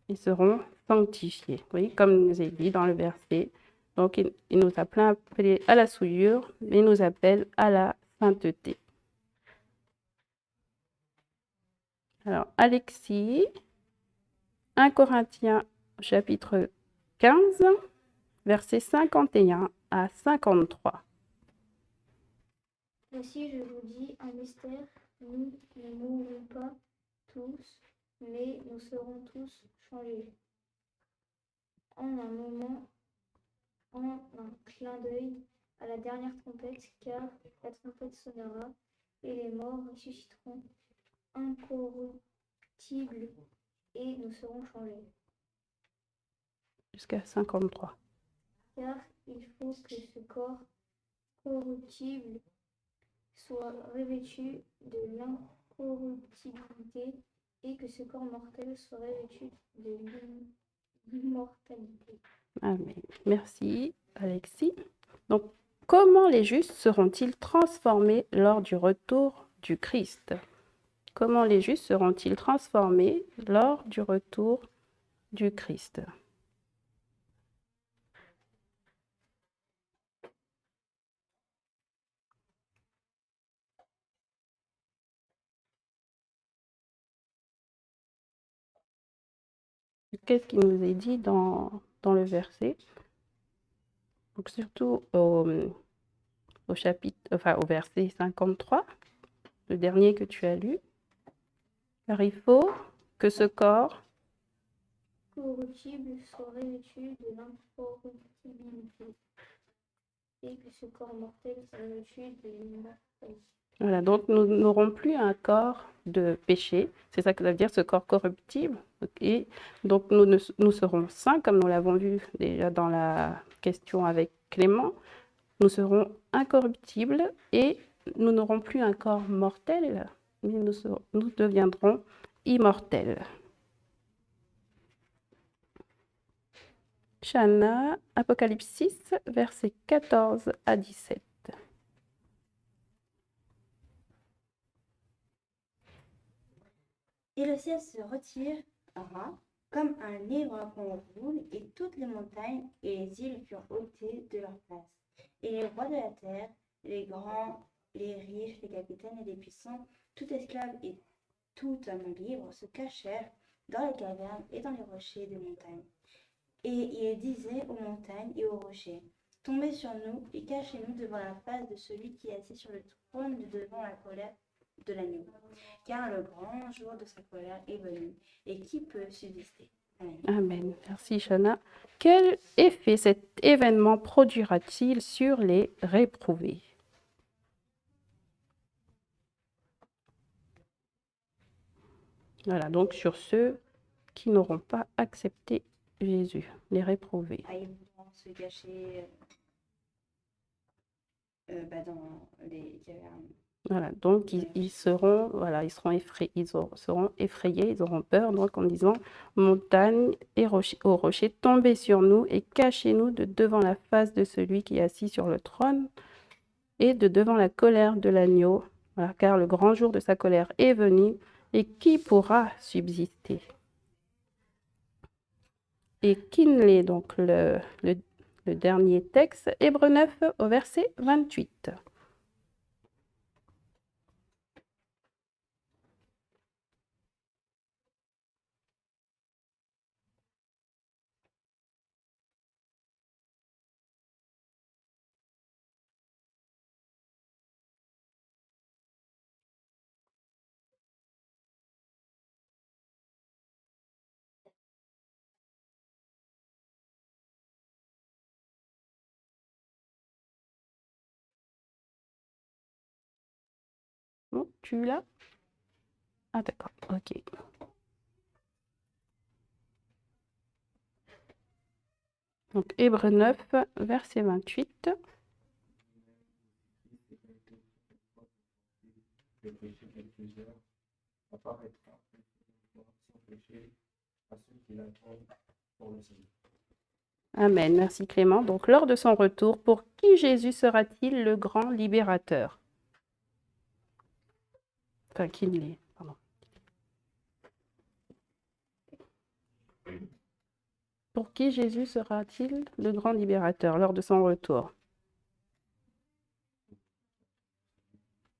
[SPEAKER 4] Ils seront sanctifiés. Oui, comme il nous est dit dans le verset. Donc, il nous a plein appelés à la souillure, mais il nous appelle à la sainteté. Alors, Alexis, 1 Corinthiens chapitre 15, versets 51 à 53.
[SPEAKER 3] Voici, je vous dis un mystère, nous ne mourrons pas tous, mais nous serons tous changés. En un moment, en un clin d'œil, à la dernière trompette, car la trompette sonnera, et les morts ressusciteront incorruptibles, et nous serons changés.
[SPEAKER 4] Jusqu'à 53.
[SPEAKER 3] Car il faut que ce corps corruptible soit revêtu de l'incorruptibilité et que ce corps mortel soit revêtu de l'immortalité.
[SPEAKER 4] Amen. Merci, Alexis. Donc, comment les justes seront-ils transformés lors du retour du Christ? Comment les justes seront-ils transformés lors du retour du Christ? Qu'est-ce qui nous est dit dans le verset? Donc, surtout au chapitre, enfin, au verset 53, le dernier que tu as lu. Car il faut que ce corps
[SPEAKER 3] corruptible soit revêtu de l'incorruptibilité et que ce corps mortel soit revêtu de l'immortalité.
[SPEAKER 4] Voilà, donc nous n'aurons plus un corps de péché, c'est ça que ça veut dire, ce corps corruptible. Et donc nous serons saints, comme nous l'avons vu déjà dans la question avec Clément. Nous serons incorruptibles et nous n'aurons plus un corps mortel, mais nous deviendrons immortels. Chana, Apocalypse 6, versets 14 à 17.
[SPEAKER 5] Et le ciel se retirera comme un livre qu'on roule, et toutes les montagnes et les îles furent ôtées de leur place. Et les rois de la terre, les grands, les riches, les capitaines et les puissants, tout esclave et tout homme libre se cachèrent dans les cavernes et dans les rochers des montagnes. Et il disait aux montagnes et aux rochers, tombez sur nous et cachez-nous devant la face de celui qui est assis sur le trône, devant la colère de l'agneau. Car le grand jour de sa colère est venu, et qui peut subsister? Amen.
[SPEAKER 4] Amen. Merci, Chana. Quel effet cet événement produira-t-il sur les réprouvés? Voilà, donc sur ceux qui n'auront pas accepté Jésus, les réprouvés.
[SPEAKER 5] Ah, ils voudront se cacher dans les cavernes.
[SPEAKER 4] Voilà, donc ils seront effrayés, ils auront peur, donc en disant montagne et aux rochers, tombez sur nous et cachez-nous de devant la face de celui qui est assis sur le trône et de devant la colère de l'agneau, voilà, car le grand jour de sa colère est venu, et qui pourra subsister? Et Kinley, donc le dernier texte, Hébreux 9 au verset 28. Oh, tu l'as? Ah d'accord, ok. Donc Hébreux 9, verset 28.
[SPEAKER 6] Le péché de plusieurs apparaîtra sans péché à ceux qui l'attendent pour le salut.
[SPEAKER 4] Amen, merci Clément. Donc lors de son retour, pour qui Jésus sera-t-il le grand libérateur? Enfin, qui l'est, pardon. Pour qui Jésus sera-t-il le grand libérateur lors de son retour?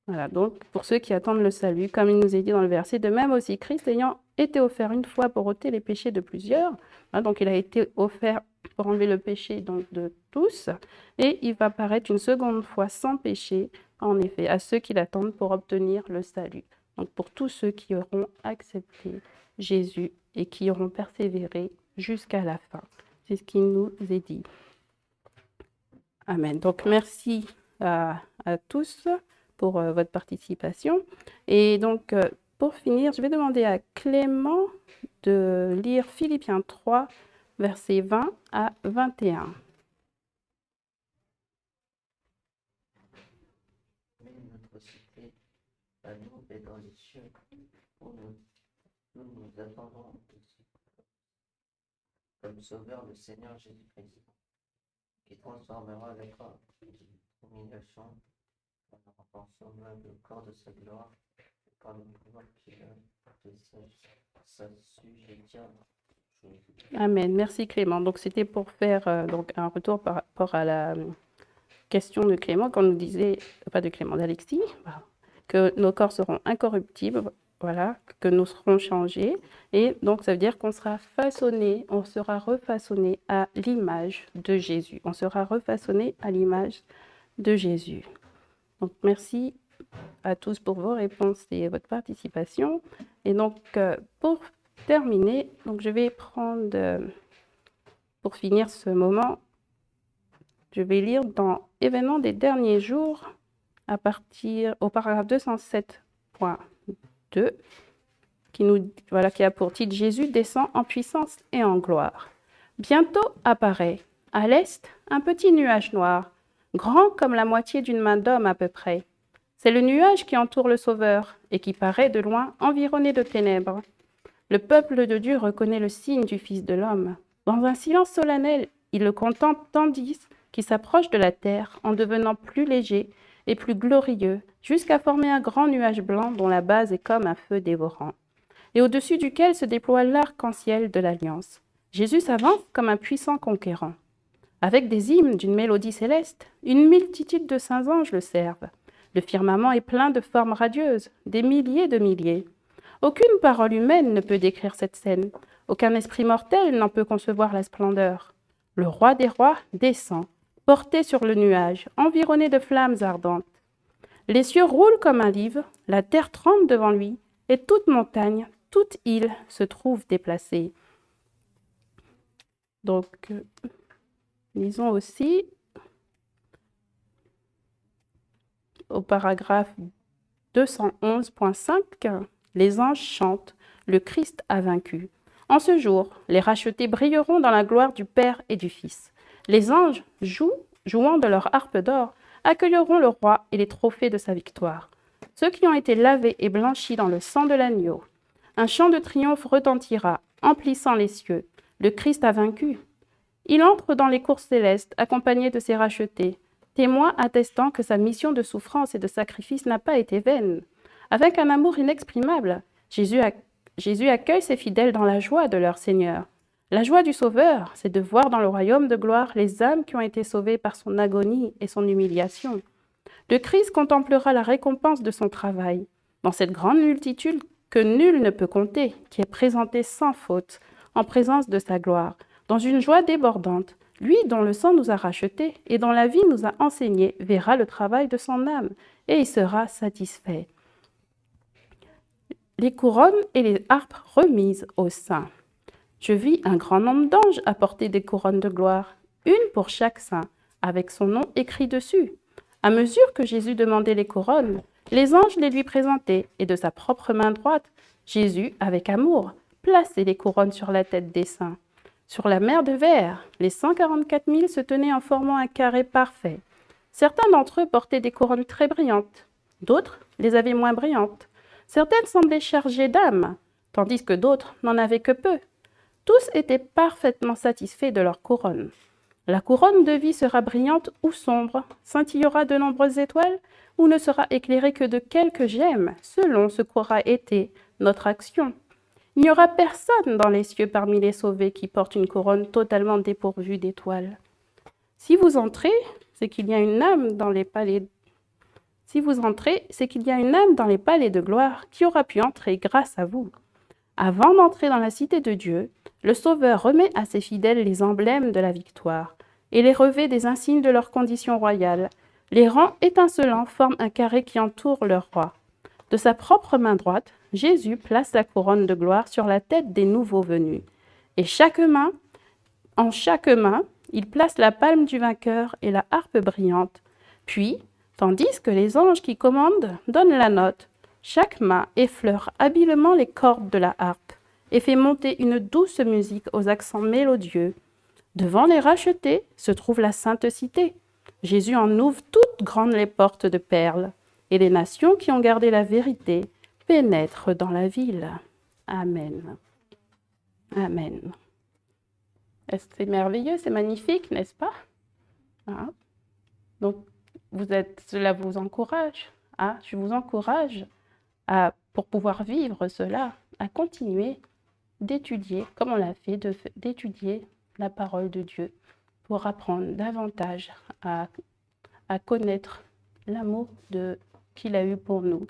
[SPEAKER 4] Voilà, donc pour ceux qui attendent le salut, comme il nous est dit dans le verset, de même aussi Christ ayant été offert une fois pour ôter les péchés de plusieurs, hein, donc il a été offert pour enlever le péché donc, de tous, et il va paraître une seconde fois sans péché, en effet, à ceux qui l'attendent pour obtenir le salut. Donc pour tous ceux qui auront accepté Jésus et qui auront persévéré jusqu'à la fin. C'est ce qu'il nous est dit. Amen. Donc merci à tous pour votre participation. Et donc, pour finir, je vais demander à Clément de lire Philippiens 3, versets 20 à 21.
[SPEAKER 7] Mais notre cité, à nous, est dans les cieux, où nous attendons aussi, comme sauveur le Seigneur Jésus-Christ, qui transformera le corps d'humiliation en semblable le corps de sa gloire, par le pouvoir qu'il a de s'assujettir.
[SPEAKER 4] Amen. Merci Clément. Donc, c'était pour faire donc, un retour par rapport à la question de Clément, quand on nous disait, pas de Clément, d'Alexis, que nos corps seront incorruptibles, voilà, que nous serons changés. Et donc, ça veut dire qu'on sera façonné, on sera refaçonné à l'image de Jésus. On sera refaçonné à l'image de Jésus. Donc, merci à tous pour vos réponses et votre participation. Et donc, pour terminer, donc je vais prendre, pour finir ce moment, je vais lire dans Événements des derniers jours, à partir au paragraphe 207.2, qui a pour titre « Jésus descend en puissance et en gloire ». Bientôt apparaît, à l'est, un petit nuage noir, grand comme la moitié d'une main d'homme à peu près. C'est le nuage qui entoure le Sauveur et qui paraît de loin environné de ténèbres. Le peuple de Dieu reconnaît le signe du Fils de l'homme. Dans un silence solennel, il le contemple tandis qu'il s'approche de la terre en devenant plus léger et plus glorieux, jusqu'à former un grand nuage blanc dont la base est comme un feu dévorant, et au-dessus duquel se déploie l'arc-en-ciel de l'Alliance. Jésus s'avance comme un puissant conquérant. Avec des hymnes d'une mélodie céleste, une multitude de saints anges le servent. Le firmament est plein de formes radieuses, des milliers de milliers. Aucune parole humaine ne peut décrire cette scène. Aucun esprit mortel n'en peut concevoir la splendeur. Le roi des rois descend, porté sur le nuage, environné de flammes ardentes. Les cieux roulent comme un livre, la terre tremble devant lui, et toute montagne, toute île se trouve déplacée. Donc, lisons aussi au paragraphe 211.5, les anges chantent, le Christ a vaincu. En ce jour, les rachetés brilleront dans la gloire du Père et du Fils. Les anges, jouant de leur harpe d'or, accueilleront le roi et les trophées de sa victoire. Ceux qui ont été lavés et blanchis dans le sang de l'agneau. Un chant de triomphe retentira, emplissant les cieux. Le Christ a vaincu. Il entre dans les cours célestes, accompagné de ses rachetés, témoin attestant que sa mission de souffrance et de sacrifice n'a pas été vaine. Avec un amour inexprimable, Jésus accueille ses fidèles dans la joie de leur Seigneur. La joie du Sauveur, c'est de voir dans le royaume de gloire les âmes qui ont été sauvées par son agonie et son humiliation. Le Christ contemplera la récompense de son travail, dans cette grande multitude que nul ne peut compter, qui est présentée sans faute, en présence de sa gloire, dans une joie débordante. Lui dont le sang nous a rachetés et dont la vie nous a enseigné verra le travail de son âme et il sera satisfait. Les couronnes et les harpes remises aux saints. Je vis un grand nombre d'anges apporter des couronnes de gloire, une pour chaque saint, avec son nom écrit dessus. À mesure que Jésus demandait les couronnes, Les anges les lui présentaient, et de sa propre main droite, Jésus, avec amour, plaçait les couronnes sur la tête des saints. Sur la mer de verre, les 144 000 se tenaient en formant un carré parfait. Certains d'entre eux portaient des couronnes très brillantes, d'autres les avaient moins brillantes. Certaines semblaient chargées d'âme, tandis que d'autres n'en avaient que peu. Tous étaient parfaitement satisfaits de leur couronne. La couronne de vie sera brillante ou sombre, scintillera de nombreuses étoiles ou ne sera éclairée que de quelques gemmes, selon ce qu'aura été notre action. Il n'y aura personne dans les cieux parmi les sauvés qui porte une couronne totalement dépourvue d'étoiles. Si vous entrez, c'est qu'il y a une âme dans les palais. Si vous entrez, c'est qu'il y a une âme dans les palais de gloire qui aura pu entrer grâce à vous. Avant d'entrer dans la cité de Dieu, le Sauveur remet à ses fidèles les emblèmes de la victoire et les revêt des insignes de leur condition royale. Les rangs étincelants forment un carré qui entoure leur roi. De sa propre main droite, Jésus place la couronne de gloire sur la tête des nouveaux venus. Et en chaque main, il place la palme du vainqueur et la harpe brillante. Puis, tandis que les anges qui commandent donnent la note, chaque main effleure habilement les cordes de la harpe et fait monter une douce musique aux accents mélodieux. Devant les rachetés se trouve la sainte cité. Jésus en ouvre toutes grandes les portes de perles, et les nations qui ont gardé la vérité pénètrent dans la ville. Amen. Amen. C'est merveilleux, c'est magnifique, n'est-ce pas? Hein? Donc, cela vous encourage. Hein? Je vous encourage pour pouvoir vivre cela, à continuer d'étudier, comme on l'a fait, d'étudier la parole de Dieu pour apprendre davantage à connaître l'amour qu'il a eu pour nous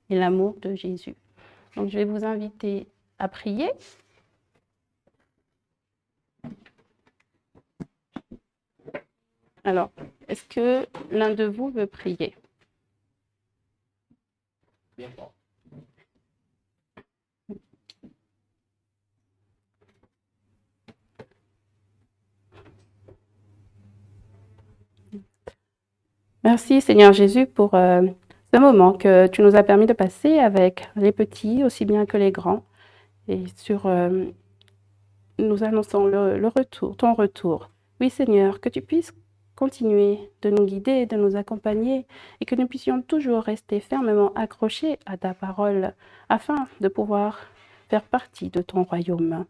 [SPEAKER 4] et l'amour de Jésus. Donc, je vais vous inviter à prier. Alors, est-ce que l'un de vous veut prier?
[SPEAKER 6] Bien fort.
[SPEAKER 4] Merci Seigneur Jésus pour ce moment que tu nous as permis de passer avec les petits aussi bien que les grands et nous annonçons ton retour. Oui Seigneur, que tu puisses continuer de nous guider, de nous accompagner et que nous puissions toujours rester fermement accrochés à ta parole afin de pouvoir faire partie de ton royaume.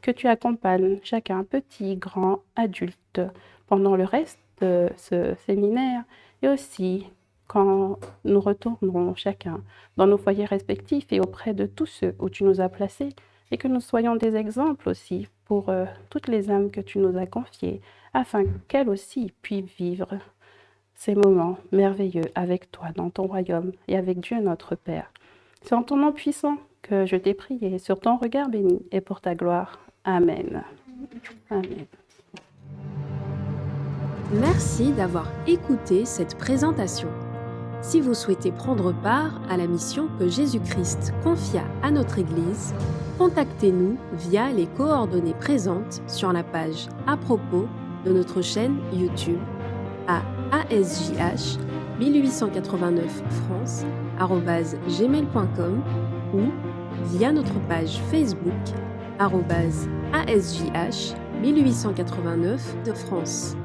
[SPEAKER 4] Que tu accompagnes chacun, petit, grand, adulte, pendant le reste de ce séminaire et aussi quand nous retournerons chacun dans nos foyers respectifs et auprès de tous ceux où tu nous as placés et que nous soyons des exemples aussi pour toutes les âmes que tu nous as confiées afin qu'elles aussi puissent vivre ces moments merveilleux avec toi dans ton royaume et avec Dieu notre Père. C'est en ton nom puissant que je t'ai prié sur ton regard béni et pour ta gloire. Amen. Amen.
[SPEAKER 1] Merci d'avoir écouté cette présentation. Si vous souhaitez prendre part à la mission que Jésus-Christ confia à notre Église, contactez-nous via les coordonnées présentes sur la page à propos de notre chaîne YouTube à ASJH 1889 France@gmail.com ou via notre page Facebook @ASJH 1889 de France.